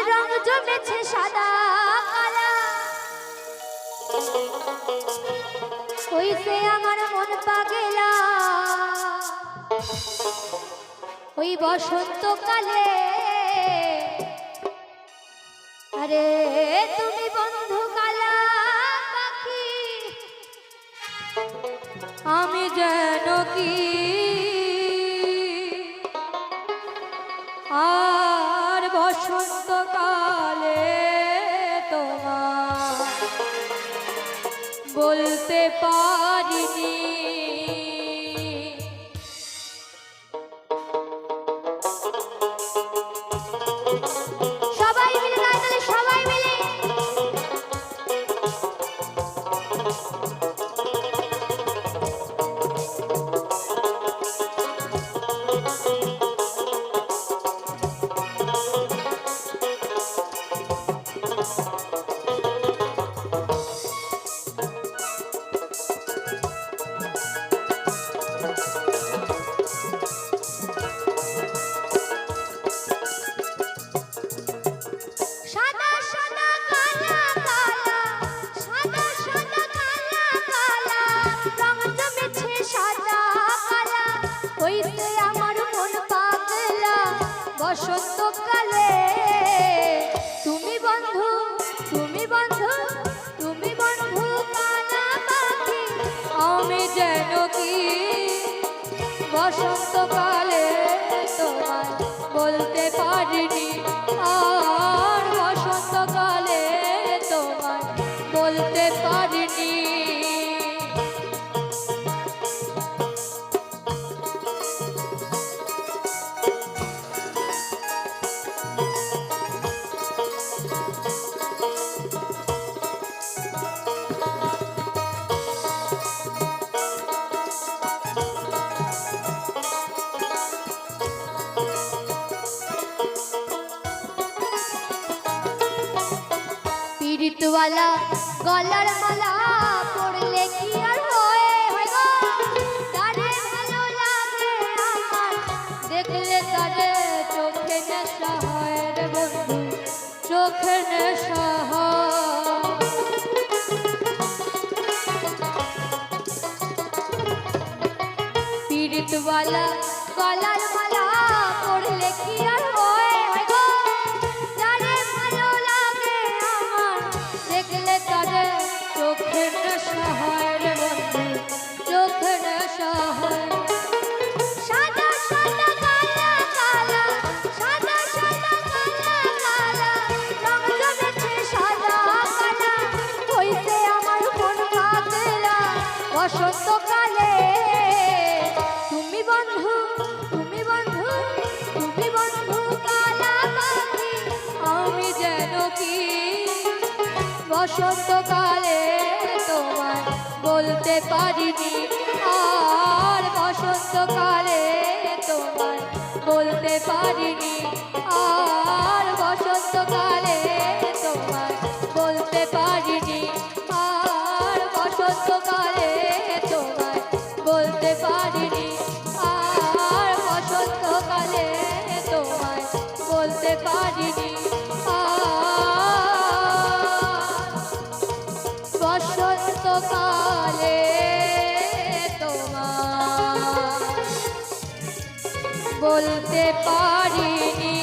রং জমেছে সাদা কালা, হইছে আমার মন পাগেলা। ওই বসন্তকালে আরে তুমি বন্ধু কালা পাখি, আমি যেন কি আর বসন্তকালে তোমার বলতে পারিনি। সবাই মিলে গাইতে হবে, সবাই মিলে। সাদা সাদা কালা কালা, সাদা সাদা কালা কালা, রং জমেছে সাদা কালা, হইছে আমার মন পাগলা। বসন্তকালে তুমি বন্ধু, তুমি বন্ধু, তুমি বন্ধু কালা পাখি, আমি যেন কি বসন্তকালে তোমায় বলতে পারিনি। আর বসন্তকালে তোমায় বলতে পারিনি। পীড়িতওয়ালা গলার মালা পড়লে কি আর হয় গো, তারে ভালো লাগে আমার, দেখলে তারে চোখে নেশা হয় রে বন্ধু, চোখে নেশা হয়। পীড়িতওয়ালা গলার মালা পড়লে কি আর হয় গো, তারে ভালো লাগে আমার, দেখলে তারে চোখে নেশা হয় রে বন্ধু, চোখে নেশা হয়। সাদা সাদা কালা কালা, সাদা সাদা কালা কালা, রং জমেছে সাদা কালা, হইছে আমার মন পাগলা। বসন্তকালে তুমি বন্ধু, তুমি বন্ধু, তুমি বন্ধু কালা পাখি, আমি যেন কি বসন্তকালে তোমায় বলতে পারিনি। আর বসন্তকালে তোমায় বলতে পারিনি। আর বসন্তকালে তোমায় বলতে পারিনি। আর বসন্তকালে তোমায় বলতে পারিনি। আর বসন্তকালে তোমায় বলতে পারিনি। বসন্তকালে তোমায় বলতে পারিনি।